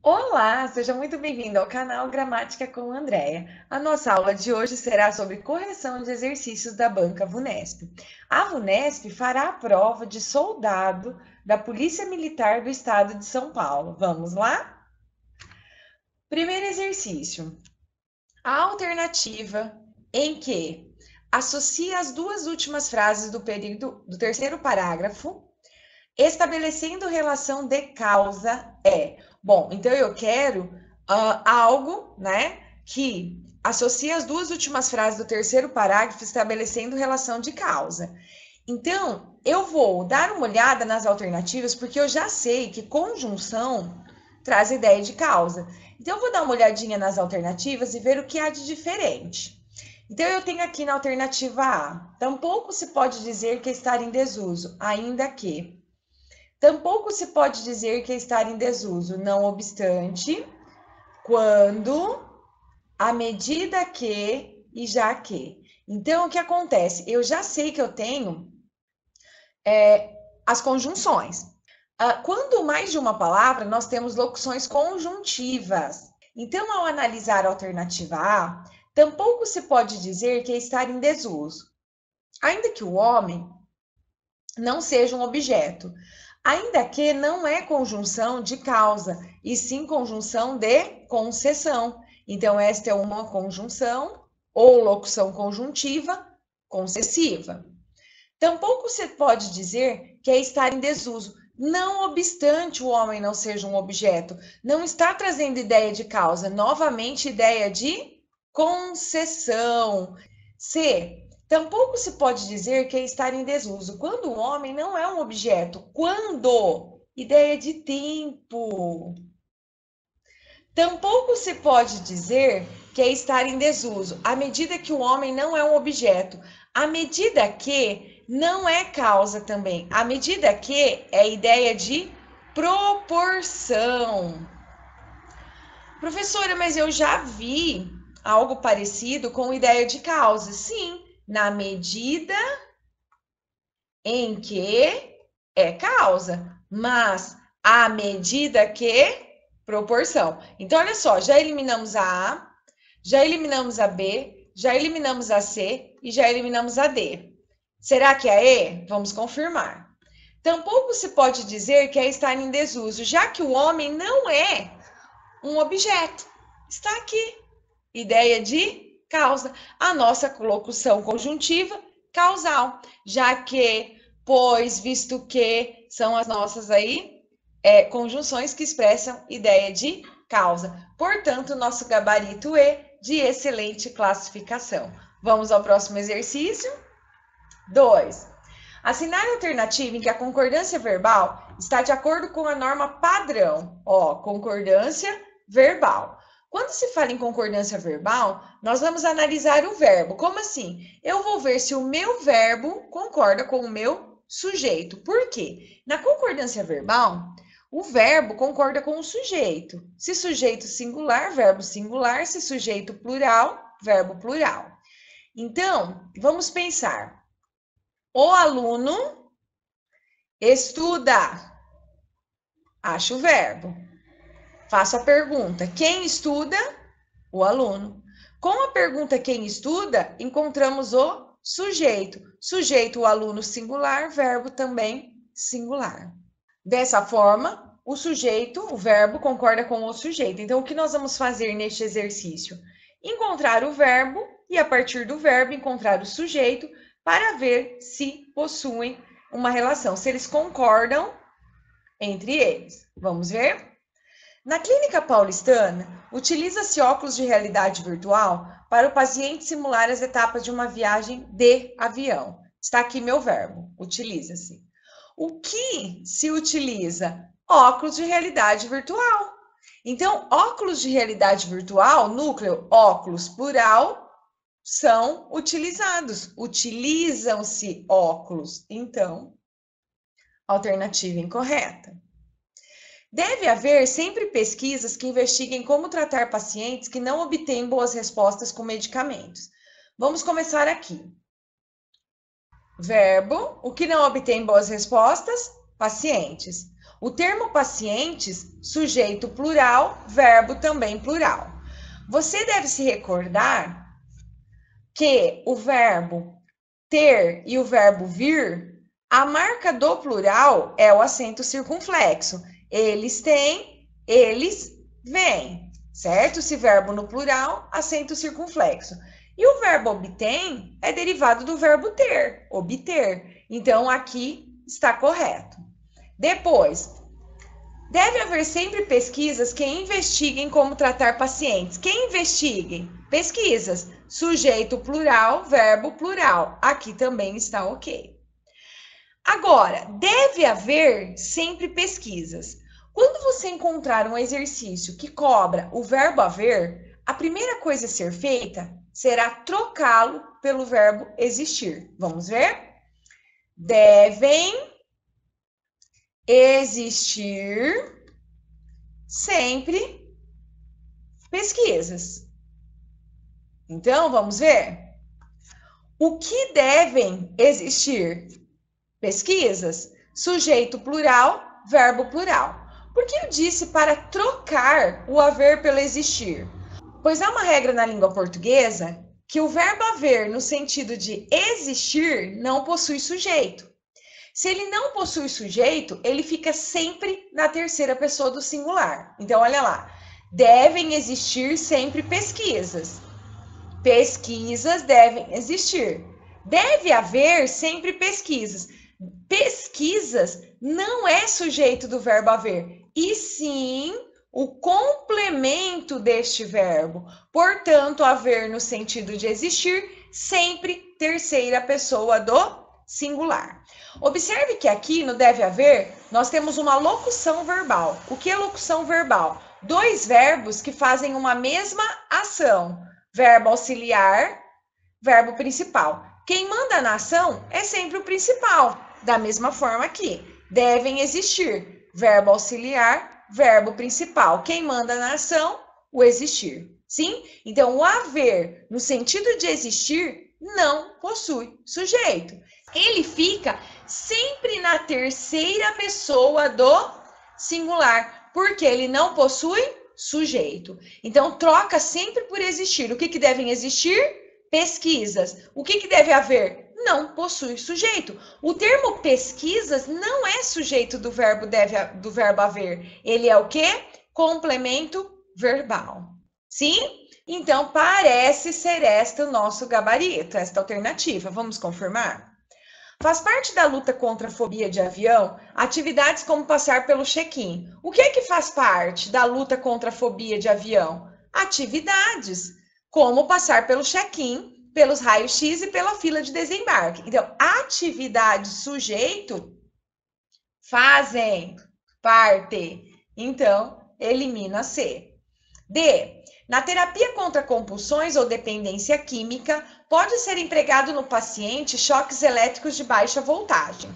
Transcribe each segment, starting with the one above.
Olá, seja muito bem-vindo ao canal Gramática com Andréia. A nossa aula de hoje será sobre correção de exercícios da banca VUNESP. A VUNESP fará a prova de soldado da Polícia Militar do Estado de São Paulo. Vamos lá? Primeiro exercício. A alternativa em que associa as duas últimas frases do período do terceiro parágrafo estabelecendo relação de causa é. Bom, então eu quero algo, né, que associe as duas últimas frases do terceiro parágrafo estabelecendo relação de causa. Então, eu vou dar uma olhada nas alternativas, porque eu já sei que conjunção traz ideia de causa. Então, eu vou dar uma olhadinha nas alternativas e ver o que há de diferente. Então, eu tenho aqui na alternativa A, tampouco se pode dizer que estar em desuso, ainda que. Tampouco se pode dizer que estar em desuso, não obstante, quando, à medida que e já que. Então, o que acontece? Eu já sei que eu tenho as conjunções. Quando mais de uma palavra, nós temos locuções conjuntivas. Então, ao analisar a alternativa A, tampouco se pode dizer que estar em desuso, ainda que o homem não seja um objeto. Ainda que não é conjunção de causa, e sim conjunção de concessão. Então, esta é uma conjunção ou locução conjuntiva concessiva. Tampouco se pode dizer que é estar em desuso, não obstante o homem não seja um objeto. Não está trazendo ideia de causa, novamente ideia de concessão. C. Tampouco se pode dizer que é estar em desuso quando o homem não é um objeto. Quando? Ideia de tempo. Tampouco se pode dizer que é estar em desuso à medida que o homem não é um objeto. À medida que não é causa também. À medida que é ideia de proporção. Professora, mas eu já vi algo parecido com ideia de causa. Sim, na medida em que é causa, mas à medida que proporção. Então, olha só, já eliminamos a A, já eliminamos a B, já eliminamos a C e já eliminamos a D. Será que é a E? Vamos confirmar. Tampouco se pode dizer que é estar em desuso, já que o homem não é um objeto. Está aqui. Ideia de causa. A nossa locução conjuntiva, causal, já que, pois, visto que, são as nossas aí, conjunções que expressam ideia de causa. Portanto, nosso gabarito é de excelente classificação. Vamos ao próximo exercício. 2. Assinar a alternativa em que a concordância verbal está de acordo com a norma padrão. Ó, concordância verbal. Quando se fala em concordância verbal, nós vamos analisar o verbo. Como assim? Eu vou ver se o meu verbo concorda com o meu sujeito. Por quê? Na concordância verbal, o verbo concorda com o sujeito. Se sujeito singular, verbo singular. Se sujeito plural, verbo plural. Então, vamos pensar. O aluno estuda. Acho o verbo. Faço a pergunta. Quem estuda? O aluno. Com a pergunta quem estuda, encontramos o sujeito. Sujeito, o aluno singular, verbo também singular. Dessa forma, o sujeito, o verbo, concorda com o sujeito. Então, o que nós vamos fazer neste exercício? Encontrar o verbo e, a partir do verbo, encontrar o sujeito para ver se possuem uma relação, se eles concordam entre eles. Vamos ver? Na clínica paulistana, utiliza-se óculos de realidade virtual para o paciente simular as etapas de uma viagem de avião. Está aqui meu verbo, utiliza-se. O que se utiliza? Óculos de realidade virtual. Então, óculos de realidade virtual, núcleo, óculos, plural, são utilizados. Utilizam-se óculos. Então, alternativa incorreta. Deve haver sempre pesquisas que investiguem como tratar pacientes que não obtêm boas respostas com medicamentos. Vamos começar aqui. Verbo, o que não obtém boas respostas? Pacientes. O termo pacientes, sujeito plural, verbo também plural. Você deve se recordar que o verbo ter e o verbo vir, a marca do plural é o acento circunflexo. Eles têm, eles vêm, certo? Esse verbo no plural, acento circunflexo. E o verbo obtém é derivado do verbo ter, obter. Então, aqui está correto. Depois, deve haver sempre pesquisas que investiguem como tratar pacientes. Quem investiguem? Pesquisas. Sujeito plural, verbo plural. Aqui também está ok. Agora, deve haver sempre pesquisas. Quando você encontrar um exercício que cobra o verbo haver, a primeira coisa a ser feita será trocá-lo pelo verbo existir. Vamos ver? Devem existir sempre pesquisas. Então, vamos ver? O que devem existir? Pesquisas. Sujeito plural, verbo plural. Por que eu disse para trocar o haver pelo existir? Pois há uma regra na língua portuguesa que o verbo haver, no sentido de existir, não possui sujeito. Se ele não possui sujeito, ele fica sempre na terceira pessoa do singular. Então, olha lá. Devem existir sempre pesquisas. Pesquisas devem existir. Deve haver sempre pesquisas. Pesquisas não é sujeito do verbo haver, e sim o complemento deste verbo. Portanto, haver no sentido de existir, sempre terceira pessoa do singular. Observe que aqui no deve haver, nós temos uma locução verbal. O que é locução verbal? Dois verbos que fazem uma mesma ação. Verbo auxiliar, verbo principal. Quem manda na ação é sempre o principal. Da mesma forma aqui. Devem existir. Verbo auxiliar, verbo principal. Quem manda na ação? O existir. Sim? Então, o haver, no sentido de existir, não possui sujeito. Ele fica sempre na terceira pessoa do singular, porque ele não possui sujeito. Então, troca sempre por existir. O que devem existir? Pesquisas. O que deve haver? Não possui sujeito. O termo pesquisas não é sujeito do verbo haver. Ele é o quê? Complemento verbal. Sim? Então, parece ser esta o nosso gabarito, esta alternativa. Vamos confirmar? Faz parte da luta contra a fobia de avião atividades como passar pelo check-in. O que é que faz parte da luta contra a fobia de avião? Atividades, como passar pelo check-in, pelos raios-x e pela fila de desembarque. Então, atividade sujeito fazem parte. Então, elimina C. D. Na terapia contra compulsões ou dependência química, pode ser empregado no paciente choques elétricos de baixa voltagem.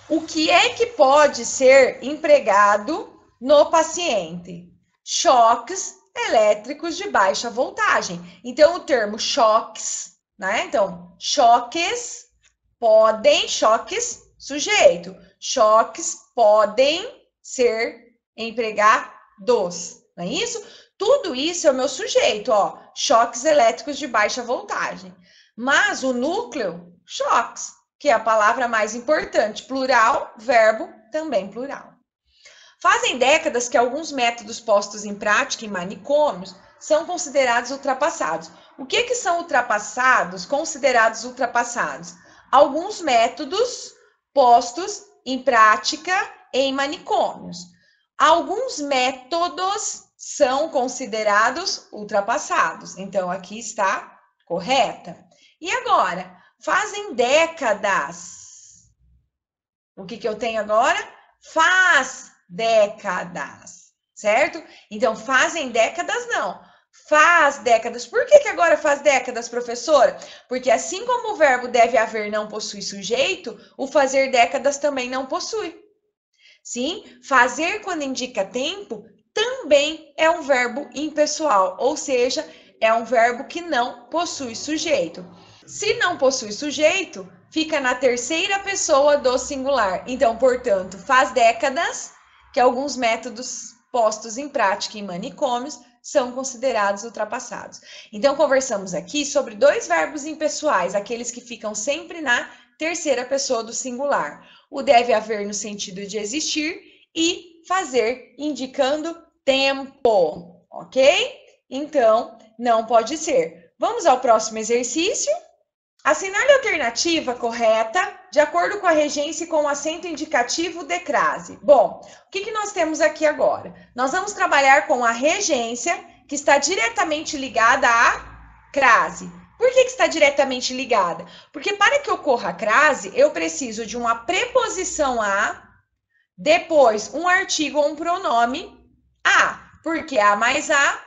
O que é que pode ser empregado no paciente? Choques elétricos de baixa voltagem. Então, o termo choques, né? Então, choques podem, choques, sujeito. Choques podem ser empregados, não é isso? Tudo isso é o meu sujeito, ó. Choques elétricos de baixa voltagem. Mas o núcleo, choques, que é a palavra mais importante. Plural, verbo, também plural. Fazem décadas que alguns métodos postos em prática em manicômios são considerados ultrapassados. O que são ultrapassados, considerados ultrapassados? Alguns métodos postos em prática em manicômios. Alguns métodos são considerados ultrapassados. Então, aqui está correta. E agora, fazem décadas. O que eu tenho agora? Faz décadas, certo? Então, fazem décadas, não. Faz décadas. Por que agora faz décadas, professora? Porque assim como o verbo deve haver não possui sujeito, o fazer décadas também não possui. Sim, fazer quando indica tempo também é um verbo impessoal, ou seja, é um verbo que não possui sujeito. Se não possui sujeito, fica na terceira pessoa do singular. Então, portanto, faz décadas que alguns métodos postos em prática em manicômios são considerados ultrapassados. Então, conversamos aqui sobre dois verbos impessoais, aqueles que ficam sempre na terceira pessoa do singular. O deve haver no sentido de existir e fazer indicando tempo, ok? Então, não pode ser. Vamos ao próximo exercício? Assinale a alternativa correta de acordo com a regência e com o acento indicativo de crase. Bom, o que nós temos aqui agora? Nós vamos trabalhar com a regência, que está diretamente ligada à crase. Por que está diretamente ligada? Porque para que ocorra a crase, eu preciso de uma preposição a, depois um artigo ou um pronome a, porque a mais a,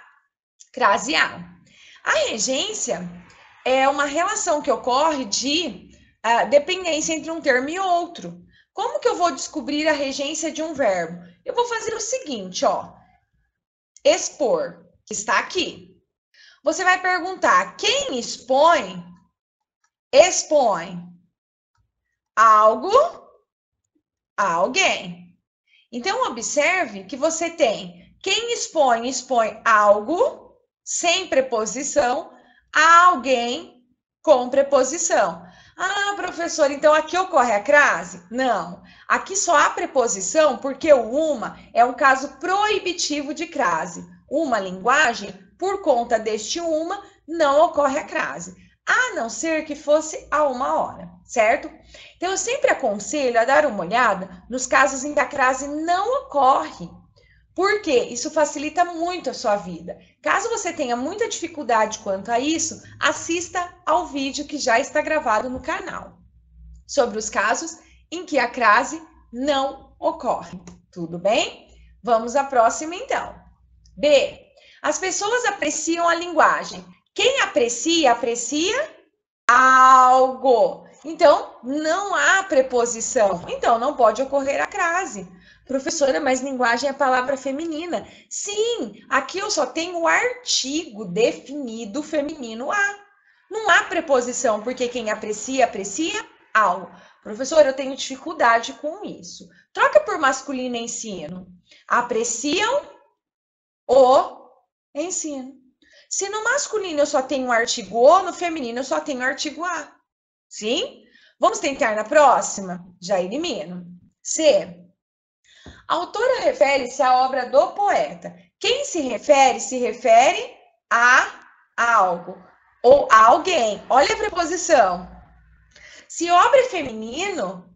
crase a. A regência é uma relação que ocorre de dependência entre um termo e outro. Como que eu vou descobrir a regência de um verbo? Eu vou fazer o seguinte, ó. Expor, que está aqui. Você vai perguntar, quem expõe? Expõe algo a alguém. Então, observe que você tem quem expõe, expõe algo sem preposição a alguém com preposição. Ah, professor, então aqui ocorre a crase? Não, aqui só há preposição porque o uma é um caso proibitivo de crase. Uma linguagem, por conta deste uma, não ocorre a crase, a não ser que fosse a uma hora, certo? Então, eu sempre aconselho a dar uma olhada nos casos em que a crase não ocorre, porque isso facilita muito a sua vida. Caso você tenha muita dificuldade quanto a isso, assista ao vídeo que já está gravado no canal, sobre os casos em que a crase não ocorre. Tudo bem? Vamos à próxima, então. B. As pessoas apreciam a linguagem. Quem aprecia, aprecia algo. Então, não há preposição. Então, não pode ocorrer a crase. Professora, mas linguagem é palavra feminina. Sim, aqui eu só tenho o artigo definido feminino a. Não há preposição, porque quem aprecia, aprecia algo. Professora, eu tenho dificuldade com isso. Troca por masculino e ensino. Apreciam o ensino. Se no masculino eu só tenho o artigo o, no feminino eu só tenho o artigo a. Sim? Vamos tentar na próxima? Já elimino. C. A autora refere-se à obra do poeta. Quem se refere a algo ou a alguém. Olha a preposição. Se obra é feminino,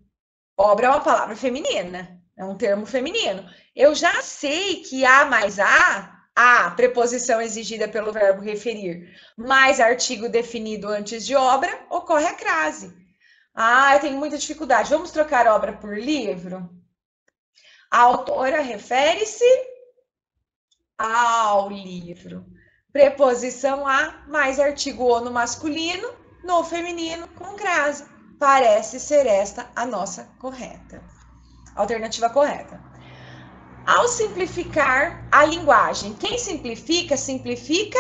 obra é uma palavra feminina, é um termo feminino. Eu já sei que a mais a preposição exigida pelo verbo referir, mais artigo definido antes de obra, ocorre a crase. Ah, eu tenho muita dificuldade. Vamos trocar obra por livro? A autora refere-se ao livro. Preposição a mais artigo o no masculino, no feminino com crase. Parece ser esta a nossa correta. Alternativa correta. Ao simplificar a linguagem, quem simplifica, simplifica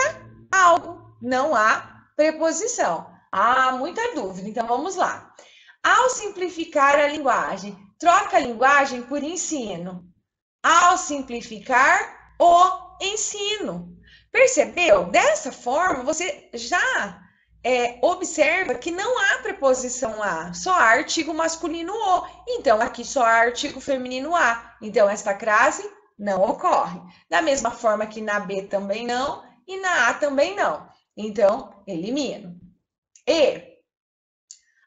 algo. Não há preposição. Há muita dúvida, então vamos lá. Ao simplificar a linguagem, troca a linguagem por ensino. Ao simplificar o ensino. Percebeu? Dessa forma, você já observa que não há preposição a, só há artigo masculino o. Então, aqui só há artigo feminino a. Então, esta crase não ocorre. Da mesma forma que na B também não e na A também não. Então, elimino. E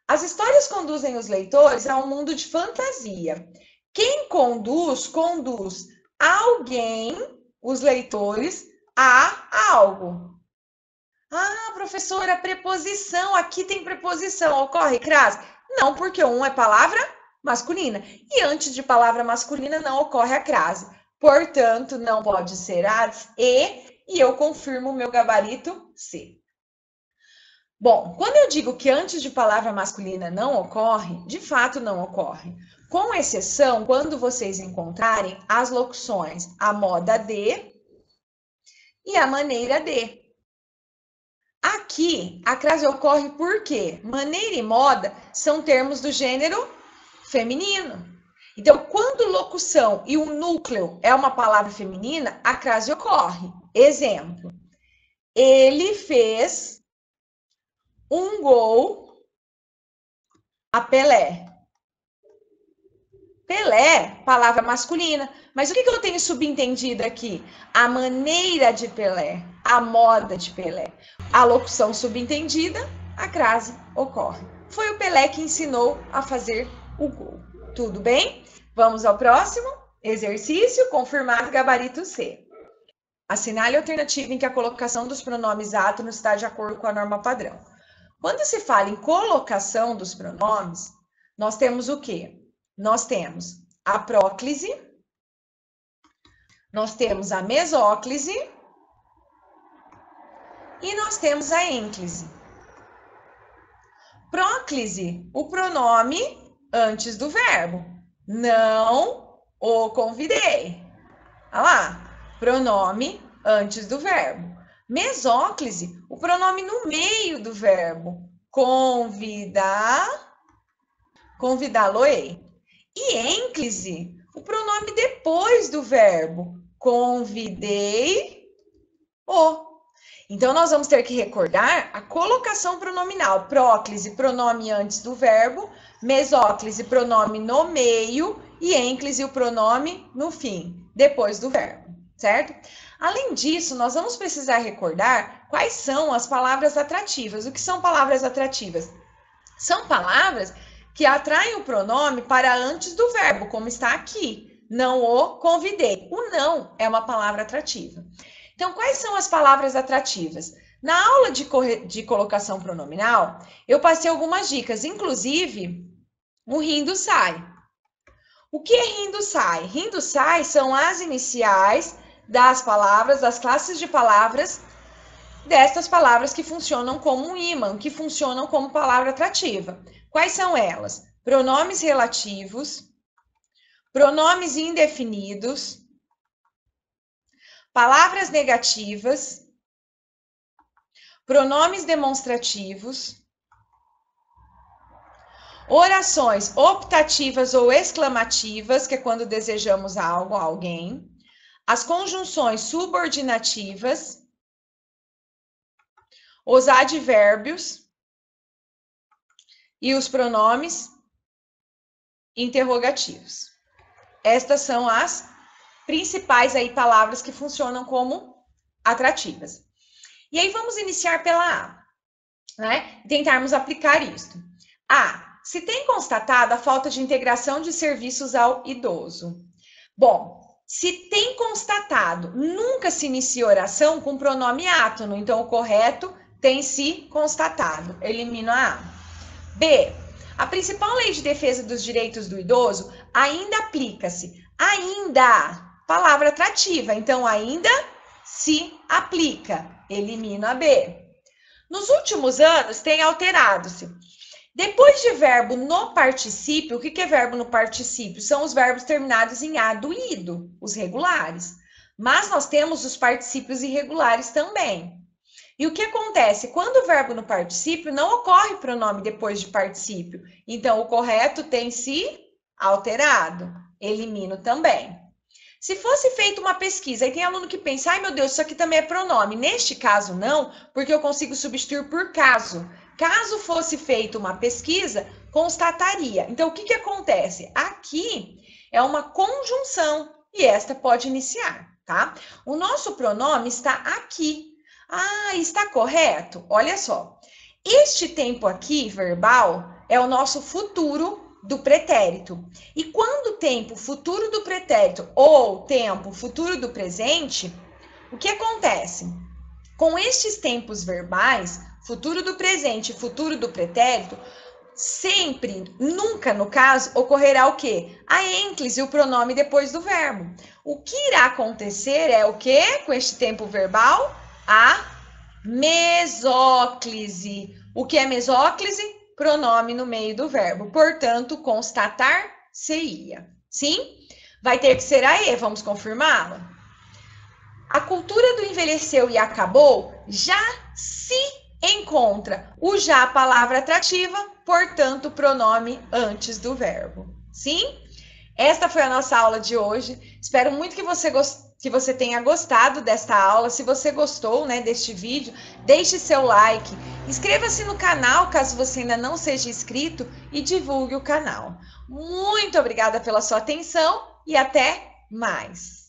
as histórias conduzem os leitores a um mundo de fantasia. Quem conduz, conduz alguém, os leitores, a algo. Ah, professora, preposição, aqui tem preposição, ocorre crase? Não, porque um é palavra masculina. E antes de palavra masculina não ocorre a crase. Portanto, não pode ser as e eu confirmo o meu gabarito C. Bom, quando eu digo que antes de palavra masculina não ocorre, de fato não ocorre. Com exceção, quando vocês encontrarem as locuções a moda de e a maneira de. Aqui, a crase ocorre porque maneira e moda são termos do gênero feminino. Então, quando locução e o núcleo é uma palavra feminina, a crase ocorre. Exemplo, ele fez um gol a Pelé. Pelé, palavra masculina. Mas o que eu tenho subentendido aqui? A maneira de Pelé, a moda de Pelé. A locução subentendida, a crase ocorre. Foi o Pelé que ensinou a fazer o gol. Tudo bem? Vamos ao próximo exercício, confirmar gabarito C. Assinale a alternativa em que a colocação dos pronomes átonos está de acordo com a norma padrão. Quando se fala em colocação dos pronomes, nós temos o quê? Nós temos a próclise, nós temos a mesóclise e nós temos a ênclise. Próclise, o pronome antes do verbo. Não o convidei. Olha lá, pronome antes do verbo. Mesóclise, o pronome no meio do verbo. Convidar, convidá-lo-ei. E ênclise, o pronome depois do verbo. Convidei-o. Então, nós vamos ter que recordar a colocação pronominal. Próclise, pronome antes do verbo. Mesóclise, pronome no meio. E ênclise, o pronome no fim, depois do verbo, certo? Além disso, nós vamos precisar recordar quais são as palavras atrativas. O que são palavras atrativas? São palavras que atraem o pronome para antes do verbo, como está aqui. Não o convidei. O não é uma palavra atrativa. Então, quais são as palavras atrativas? Na aula de colocação pronominal, eu passei algumas dicas, inclusive o rindo sai. O que é rindo sai? Rindo sai são as iniciais das palavras, das classes de palavras, destas palavras que funcionam como um ímã, que funcionam como palavra atrativa. Quais são elas? Pronomes relativos, pronomes indefinidos, palavras negativas, pronomes demonstrativos, orações optativas ou exclamativas, que é quando desejamos algo a alguém, as conjunções subordinativas, os advérbios e os pronomes interrogativos. Estas são as principais aí palavras que funcionam como atrativas. E aí vamos iniciar pela A, né? Tentarmos aplicar isto. A. Se tem constatado a falta de integração de serviços ao idoso. Bom, se tem constatado, nunca se inicia oração com pronome átono, então o correto tem se constatado. Elimino a A. B. A principal lei de defesa dos direitos do idoso ainda aplica-se. Ainda, palavra atrativa, então ainda se aplica. Elimino a B. Nos últimos anos tem alterado-se. Depois de verbo no particípio, o que é verbo no particípio? São os verbos terminados em A do ido, os regulares. Mas nós temos os particípios irregulares também. E o que acontece? Quando o verbo no particípio, não ocorre pronome depois de particípio. Então, o correto tem se alterado. Elimino também. Se fosse feita uma pesquisa, aí tem aluno que pensa, ai meu Deus, isso aqui também é pronome. Neste caso, não, porque eu consigo substituir por caso. Caso fosse feita uma pesquisa, constataria. Então, o que acontece? Aqui é uma conjunção e esta pode iniciar, tá? O nosso pronome está aqui. Ah, está correto? Olha só. Este tempo aqui, verbal, é o nosso futuro do pretérito. E quando o tempo futuro do pretérito ou tempo futuro do presente, o que acontece? Com estes tempos verbais, futuro do presente e futuro do pretérito, sempre, nunca no caso, ocorrerá o quê? A ênclise, o pronome depois do verbo. O que irá acontecer é o quê? Com este tempo verbal? A mesóclise. O que é mesóclise? Pronome no meio do verbo. Portanto, constatar-se-ia. Sim? Vai ter que ser a E. Vamos confirmá-la? A cultura do envelheceu e acabou já se encontra o já palavra atrativa, portanto, o pronome antes do verbo. Sim? Esta foi a nossa aula de hoje. Espero muito que você tenha gostado desta aula. Se você gostou, né, deste vídeo, deixe seu like. Inscreva-se no canal, caso você ainda não seja inscrito, e divulgue o canal. Muito obrigada pela sua atenção e até mais!